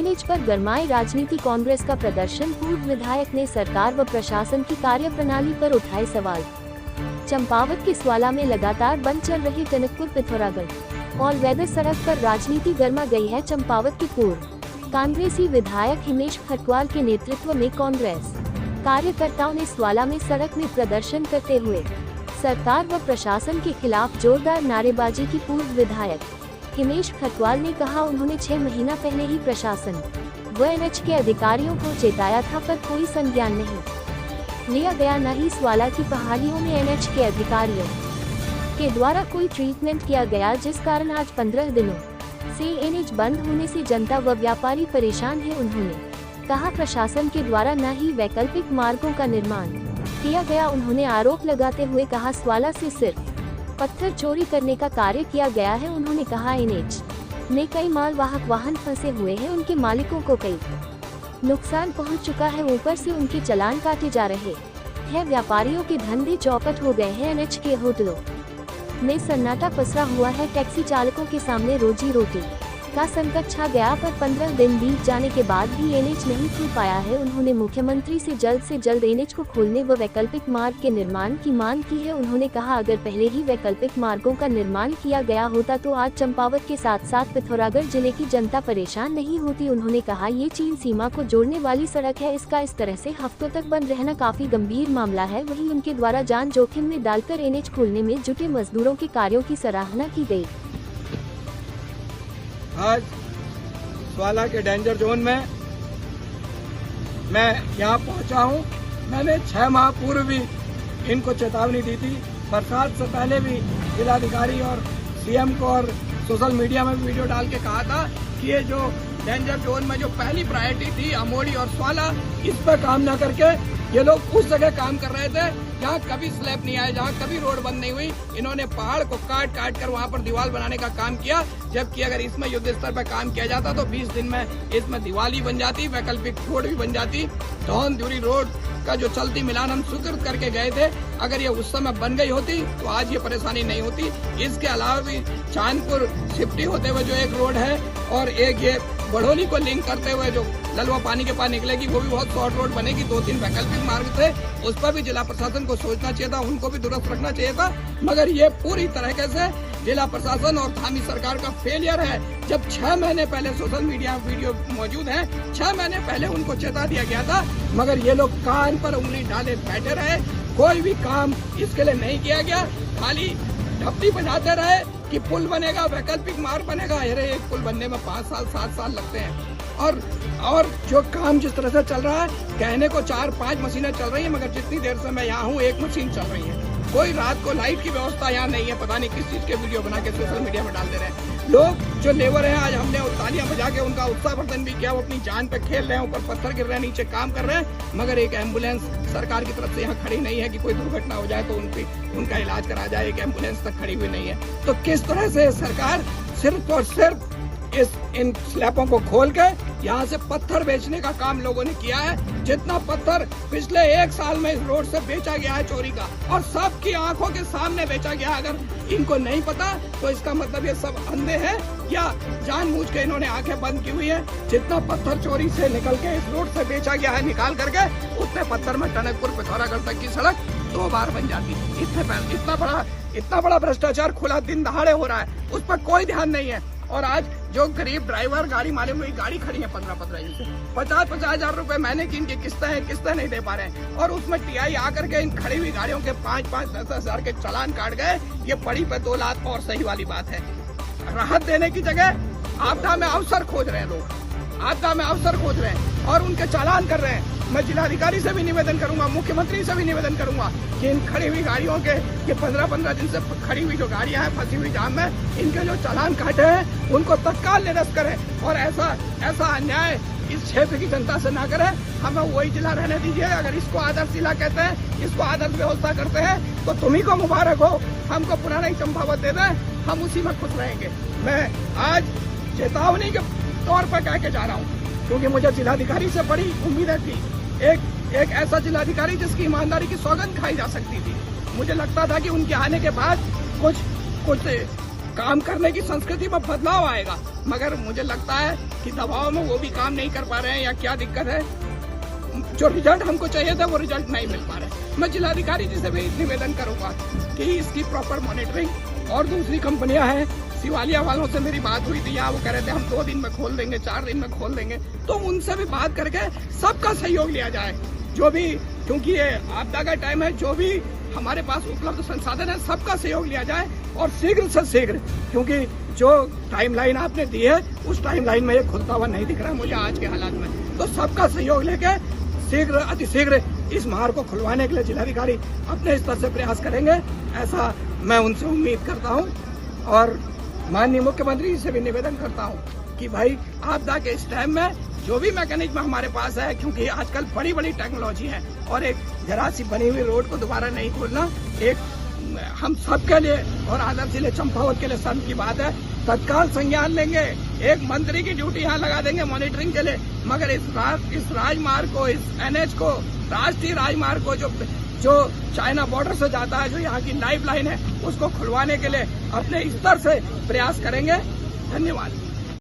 NH पर गरमाए राजनीति। कांग्रेस का प्रदर्शन, पूर्व विधायक ने सरकार व प्रशासन की कार्यप्रणाली पर उठाए सवाल। चंपावत के स्वाला में लगातार बंद चल रही टनकपुर पिथौरागढ़ ऑल वेदर सड़क पर राजनीति गर्मा गई है। चंपावत के पूर्व कांग्रेसी विधायक हिमेश खटवाल के नेतृत्व में कांग्रेस कार्यकर्ताओं ने स्वाला में सड़क में प्रदर्शन करते हुए सरकार व प्रशासन के खिलाफ जोरदार नारेबाजी की। पूर्व विधायक हिमेश खटवाल ने कहा, उन्होंने 6 महीना पहले ही प्रशासन व एनएच के अधिकारियों को चेताया था, पर कोई संज्ञान नहीं लिया गया। न ही स्वाला की पहाड़ियों में एनएच के अधिकारियों के द्वारा कोई ट्रीटमेंट किया गया, जिस कारण आज 15 दिनों से एनएच बंद होने से जनता व व्यापारी परेशान है। उन्होंने कहा, प्रशासन के द्वारा न ही वैकल्पिक मार्गों का निर्माण किया गया। उन्होंने आरोप लगाते हुए कहा, स्वाला से सिर्फ पत्थर चोरी करने का कार्य किया गया है। उन्होंने कहा, एनएच में कई मालवाहक वाहन फंसे हुए हैं, उनके मालिकों को कई नुकसान पहुंच चुका है, ऊपर से उनके चालान काटे जा रहे हैं। व्यापारियों के धंधे चौपट हो गए हैं। एनएच के होटलों में सन्नाटा पसरा हुआ है। टैक्सी चालकों के सामने रोजी रोटी का संकट छा गया, पर 15 दिन बीत जाने के बाद भी एनएच नहीं खुल पाया है। उन्होंने मुख्यमंत्री से जल्द एनएच को खोलने व वैकल्पिक मार्ग के निर्माण की मांग की है। उन्होंने कहा, अगर पहले ही वैकल्पिक मार्गों का निर्माण किया गया होता तो आज चंपावत के साथ साथ पिथौरागढ़ जिले की जनता परेशान नहीं होती। उन्होंने कहा, ये चीन सीमा को जोड़ने वाली सड़क है, इसका इस तरह से हफ्तों तक बंद रहना काफी गंभीर मामला है। वहीं उनके द्वारा जान जोखिम में डालकर एनएच खोलने में जुटे मजदूरों के कार्यों की सराहना की गयी। आज स्वाला के डेंजर जोन में मैं यहाँ पहुँचा हूँ। मैंने 6 माह पूर्व भी इनको चेतावनी दी थी। बरसात से पहले भी जिलाधिकारी और सीएम को और सोशल मीडिया में वीडियो डाल के कहा था कि ये जो डेंजर जोन में जो पहली प्रायोरिटी थी अमोड़ी और स्वाला, इस पर काम न करके ये लोग उस जगह काम कर रहे थे जहाँ कभी स्लैब नहीं आया, जहाँ कभी रोड बंद नहीं हुई। इन्होंने पहाड़ को काट कर वहाँ पर दीवार बनाने का काम किया, जबकि अगर इसमें युद्ध स्तर पर काम किया जाता तो 20 दिन में इसमें दीवार ही बन जाती, वैकल्पिक रोड भी बन जाती। धौन दूरी रोड का जो चलती मिलान हम स्वीकृत करके गए थे, अगर ये उस समय बन गई होती तो आज ये परेशानी नहीं होती। इसके अलावा भी चांदपुर सिफ्टी होते हुए जो एक रोड है और एक ये बढ़ोली को लिंक करते हुए जो ललवा पानी के पास निकलेगी, वो भी बहुत शॉर्ट रोड बनेगी। 2-3 वैकल्पिक मार्ग थे, उस पर भी जिला प्रशासन को सोचना चाहिए था, उनको भी दुरुस्त रखना चाहिए था। मगर ये पूरी तरीके से जिला प्रशासन और स्थानीय सरकार का फेलियर है। जब 6 महीने पहले सोशल मीडिया वीडियो मौजूद है, 6 महीने पहले उनको चेता दिया गया था, मगर ये लोग कान पर उंगली डाले बैठे रहे। कोई भी काम इसके लिए नहीं किया गया, खाली ढप्पी बजाते रहे कि पुल बनेगा, वैकल्पिक मार्ग बनेगा। अरे एक पुल बनने में 5 साल 7 साल लगते हैं। और जो काम जिस तरह से चल रहा है, कहने को 4-5 मशीनें चल रही हैं, मगर जितनी देर से मैं यहाँ हूँ 1 मशीन चल रही है। कोई रात को लाइट की व्यवस्था यहाँ नहीं है। पता नहीं किस चीज के वीडियो बना के सोशल मीडिया में डाल दे रहे हैं लोग। जो लेबर है, आज हमने तालियां बजा के उनका उत्साहवर्धन भी किया। वो अपनी जान पे खेल रहे हैं, ऊपर पत्थर गिर रहे हैं, नीचे काम कर रहे हैं, मगर एक एम्बुलेंस सरकार की तरफ से यहाँ खड़ी नहीं है कि कोई दुर्घटना हो जाए तो उनका इलाज करा जाए। एक एम्बुलेंस तक खड़ी हुई नहीं है। तो किस तरह से सरकार सिर्फ और सिर्फ इन स्लैबों को खोल के यहाँ से पत्थर बेचने का काम लोगों ने किया है। जितना पत्थर पिछले 1 साल में इस रोड से बेचा गया है चोरी का, और सबकी आंखों के सामने बेचा गया। अगर इनको नहीं पता तो इसका मतलब ये सब अंधे हैं या जानबूझ के इन्होंने आंखें बंद की हुई है। जितना पत्थर चोरी से निकल के इस रोड से बेचा गया है निकाल करके, उतने पत्थर में टनकपुर पिथौरागढ़ तक की सड़क 2 बार बन जाती। इतना बड़ा भ्रष्टाचार खुला दिन दहाड़े हो रहा है, उस पर कोई ध्यान नहीं है। और आज जो गरीब ड्राइवर गाड़ी मालिक में गाड़ी खड़ी है 15-15 दिन से 50-50 हजार रुपए महीने की इनकी किस्तें नहीं दे पा रहे हैं। और उसमें टीआई आकर के इन खड़ी हुई गाड़ियों के 5-5-10 हजार के चालान काट गए। ये पड़ी पे 2 लाख और सही वाली बात है। राहत देने की जगह आपदा में अवसर खोज रहे हैं लोग, आपदा में अवसर खोज रहे हैं और उनके चालान कर रहे हैं। मैं जिलाधिकारी से भी निवेदन करूंगा, मुख्यमंत्री से भी निवेदन करूंगा कि इन खड़ी हुई गाड़ियों के ये 15-15 दिन से खड़ी हुई जो गाड़ियां हैं फंसी हुई जाम में, इनके जो चालान काटे हैं उनको तत्काल निरस्त करें। और ऐसा अन्याय इस क्षेत्र की जनता से ना करें। हमें वही जिला रहने दीजिए। अगर इसको आदर्श जिला कहते हैं, इसको आदर्श व्यवस्था करते हैं, तो तुम्ही को मुबारक हो। हमको पुराना ही चंपावत दे दें, हम उसी में खुश रहेंगे। मैं आज चेतावनी के तौर पर कह के जा रहा हूँ, क्योंकि मुझे जिलाधिकारी से बड़ी उम्मीदें थी। एक ऐसा जिलाधिकारी जिसकी ईमानदारी की सौगंध खाई जा सकती थी। मुझे लगता था कि उनके आने के बाद कुछ काम करने की संस्कृति में बदलाव आएगा। मगर मुझे लगता है कि दबाव में वो भी काम नहीं कर पा रहे हैं, या क्या दिक्कत है, जो रिजल्ट हमको चाहिए था वो रिजल्ट नहीं मिल पा रहे। मैं जिलाधिकारी जी से भी निवेदन करूंगा कि इसकी प्रॉपर मॉनिटरिंग। और दूसरी कंपनियां हैं, शिवालिया वालों से मेरी बात हुई थी, यहाँ वो कह रहे थे हम 2 दिन में खोल देंगे, 4 दिन में खोल देंगे, तो उनसे भी बात करके सबका सहयोग लिया जाए। जो भी, क्योंकि ये आपदा का टाइम है, जो भी हमारे पास उपलब्ध संसाधन है सबका सहयोग लिया जाए और शीघ्र से शीघ्र, क्योंकि जो टाइमलाइन आपने दी है उस टाइमलाइन में ये खुलता हुआ नहीं दिख रहा है मुझे आज के हालात में। तो सबका सहयोग लेके शीघ्र अतिशीघ्र इस मार्ग को खुलवाने के लिए जिलाधिकारी अपने स्तर से प्रयास करेंगे, ऐसा मैं उनसे उम्मीद करता हूं। और माननीय मुख्यमंत्री जी से भी निवेदन करता हूं कि भाई आपदा के इस टाइम में जो भी मैकेनिज्म हमारे पास है, क्योंकि आजकल बड़ी बड़ी टेक्नोलॉजी है और एक जरा सी बनी हुई रोड को दोबारा नहीं खोलना एक हम सबके लिए और आदर्श जिले चंपावत के लिए शर्म की बात है। तत्काल संज्ञान लेंगे, एक मंत्री की ड्यूटी यहाँ लगा देंगे मॉनिटरिंग के लिए, मगर इस राजमार्ग को, इस NH को, राष्ट्रीय राजमार्ग को जो चाइना बॉर्डर से जाता है, जो यहाँ की लाइफ लाइन है, उसको खुलवाने के लिए अपने स्तर से प्रयास करेंगे। धन्यवाद।